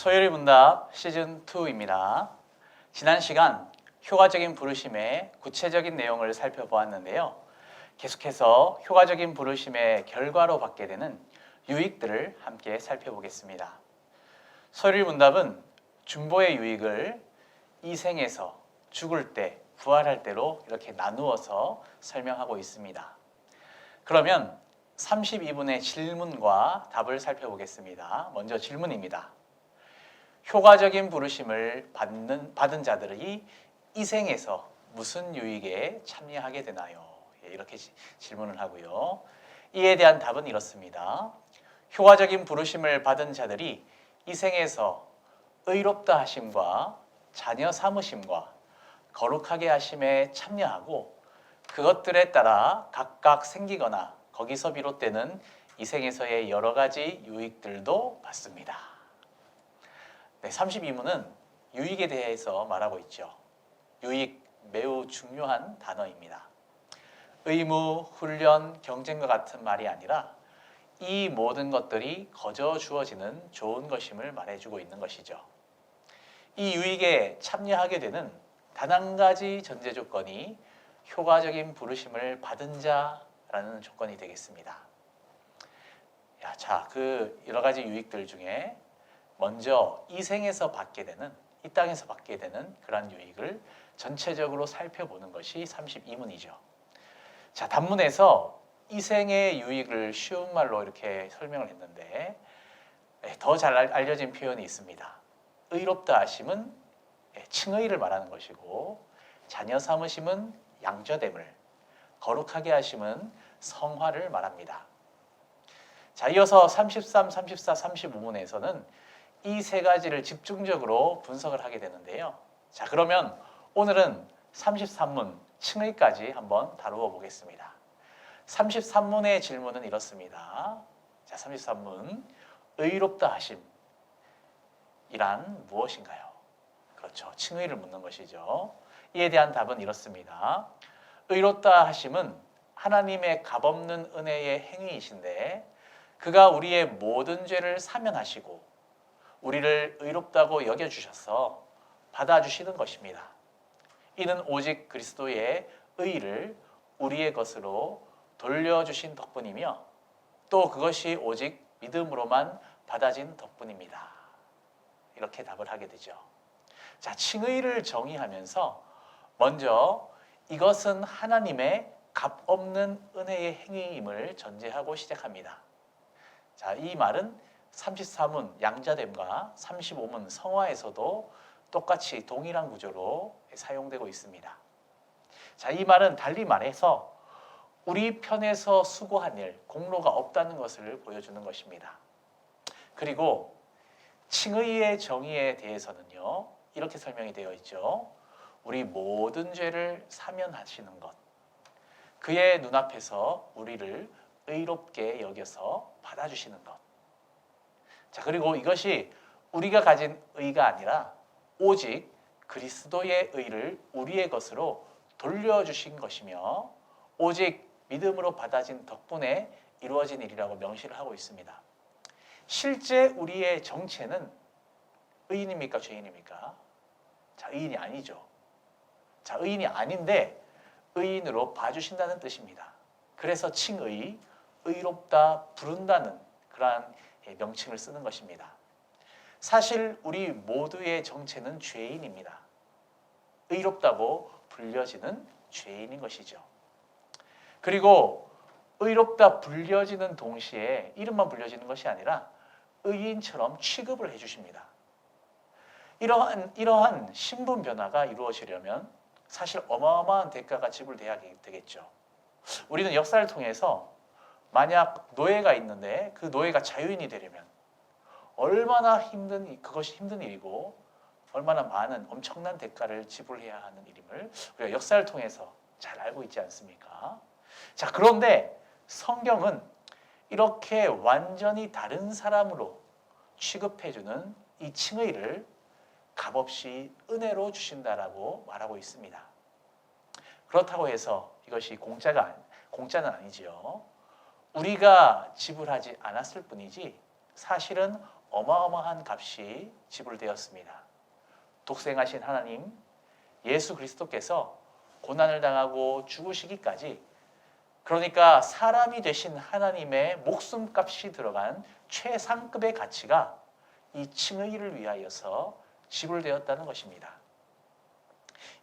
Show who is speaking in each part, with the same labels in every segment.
Speaker 1: 소요리 문답 시즌2입니다. 지난 시간 효과적인 부르심의 구체적인 내용을 살펴보았는데요. 계속해서 효과적인 부르심의 결과로 받게 되는 유익들을 함께 살펴보겠습니다. 소요리 문답은 중보의 유익을 이 생에서, 죽을 때, 부활할 때로 이렇게 나누어서 설명하고 있습니다. 그러면 32분의 질문과 답을 살펴보겠습니다. 먼저 질문입니다. 효과적인 부르심을 받은 자들이 이 생에서 무슨 유익에 참여하게 되나요? 이렇게 질문을 하고요. 이에 대한 답은 이렇습니다. 효과적인 부르심을 받은 자들이 이 생에서 의롭다 하심과 자녀 삼으심과 거룩하게 하심에 참여하고 그것들에 따라 각각 생기거나 거기서 비롯되는 이 생에서의 여러 가지 유익들도 받습니다. 네, 32문은 유익에 대해서 말하고 있죠. 유익, 매우 중요한 단어입니다. 의무, 훈련, 경쟁과 같은 말이 아니라 이 모든 것들이 거저 주어지는 좋은 것임을 말해주고 있는 것이죠. 이 유익에 참여하게 되는 단 한 가지 전제 조건이 효과적인 부르심을 받은 자라는 조건이 되겠습니다. 자, 그 여러 가지 유익들 중에 먼저 이 생에서 받게 되는, 이 땅에서 받게 되는 그런 유익을 전체적으로 살펴보는 것이 32문이죠. 자, 단문에서 이 생의 유익을 쉬운 말로 이렇게 설명을 했는데 더 잘 알려진 표현이 있습니다. 의롭다 하심은 칭의를 말하는 것이고 자녀 삼으심은 양자됨을, 거룩하게 하심은 성화를 말합니다. 자, 이어서 33, 34, 35문에서는 이 세 가지를 집중적으로 분석을 하게 되는데요. 자, 그러면 오늘은 33문 칭의까지 한번 다루어 보겠습니다. 33문의 질문은 이렇습니다. 자, 33문 의롭다 하심이란 무엇인가요? 그렇죠. 칭의를 묻는 것이죠. 이에 대한 답은 이렇습니다. 의롭다 하심은 하나님의 값없는 은혜의 행위이신데 그가 우리의 모든 죄를 사면하시고 우리를 의롭다고 여겨주셔서 받아주시는 것입니다. 이는 오직 그리스도의 의를 우리의 것으로 돌려주신 덕분이며 또 그것이 오직 믿음으로만 받아진 덕분입니다. 이렇게 답을 하게 되죠. 자, 칭의를 정의하면서 먼저 이것은 하나님의 값없는 은혜의 행위임을 전제하고 시작합니다. 자, 이 말은 33문 양자됨과 35문 성화에서도 똑같이 동일한 구조로 사용되고 있습니다. 자, 이 말은 달리 말해서 우리 편에서 수고한 일, 공로가 없다는 것을 보여주는 것입니다. 그리고 칭의의 정의에 대해서는요, 이렇게 설명이 되어 있죠. 우리 모든 죄를 사면하시는 것, 그의 눈앞에서 우리를 의롭게 여겨서 받아주시는 것. 자, 그리고 이것이 우리가 가진 의가 아니라 오직 그리스도의 의를 우리의 것으로 돌려주신 것이며 오직 믿음으로 받아진 덕분에 이루어진 일이라고 명시를 하고 있습니다. 실제 우리의 정체는 의인입니까? 죄인입니까? 자, 의인이 아니죠. 자, 의인이 아닌데 의인으로 봐주신다는 뜻입니다. 그래서 칭의, 의롭다, 부른다는 그러한 명칭을 쓰는 것입니다. 사실 우리 모두의 정체는 죄인입니다. 의롭다고 불려지는 죄인인 것이죠. 그리고 의롭다 불려지는 동시에 이름만 불려지는 것이 아니라 의인처럼 취급을 해주십니다. 이러한 신분 변화가 이루어지려면 사실 어마어마한 대가가 지불돼야 되겠죠. 우리는 역사를 통해서 만약 노예가 있는데 그 노예가 자유인이 되려면 얼마나 그것이 힘든 일이고 얼마나 많은 엄청난 대가를 지불해야 하는 일임을 우리가 역사를 통해서 잘 알고 있지 않습니까? 자, 그런데 성경은 이렇게 완전히 다른 사람으로 취급해주는 이 칭의를 값없이 은혜로 주신다라고 말하고 있습니다. 그렇다고 해서 이것이 공짜는 아니지요. 우리가 지불하지 않았을 뿐이지 사실은 어마어마한 값이 지불되었습니다. 독생하신 하나님 예수 그리스도께서 고난을 당하고 죽으시기까지, 그러니까 사람이 되신 하나님의 목숨값이 들어간 최상급의 가치가 이 칭의를 위하여서 지불되었다는 것입니다.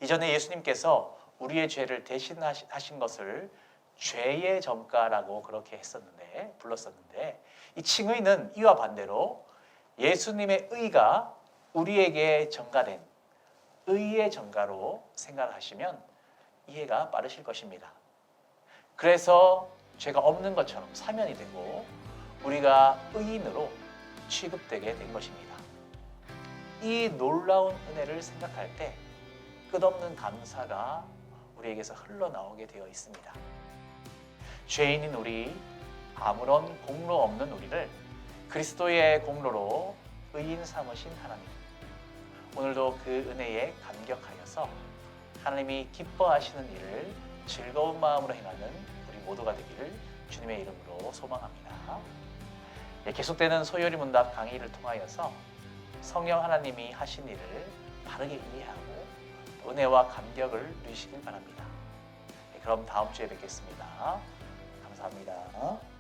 Speaker 1: 이전에 예수님께서 우리의 죄를 대신하신 것을 죄의 정가라고 그렇게 불렀었는데, 이 칭의는 이와 반대로 예수님의 의가 우리에게 전가된 의의 전가로 생각하시면 이해가 빠르실 것입니다. 그래서 죄가 없는 것처럼 사면이 되고 우리가 의인으로 취급되게 된 것입니다. 이 놀라운 은혜를 생각할 때 끝없는 감사가 우리에게서 흘러나오게 되어 있습니다. 죄인인 우리, 아무런 공로 없는 우리를 그리스도의 공로로 의인 삼으신 하나님, 오늘도 그 은혜에 감격하여서 하나님이 기뻐하시는 일을 즐거운 마음으로 행하는 우리 모두가 되기를 주님의 이름으로 소망합니다. 계속되는 소요리 문답 강의를 통하여서 성령 하나님이 하신 일을 바르게 이해하고 은혜와 감격을 누리시길 바랍니다. 그럼 다음 주에 뵙겠습니다. 감사합니다.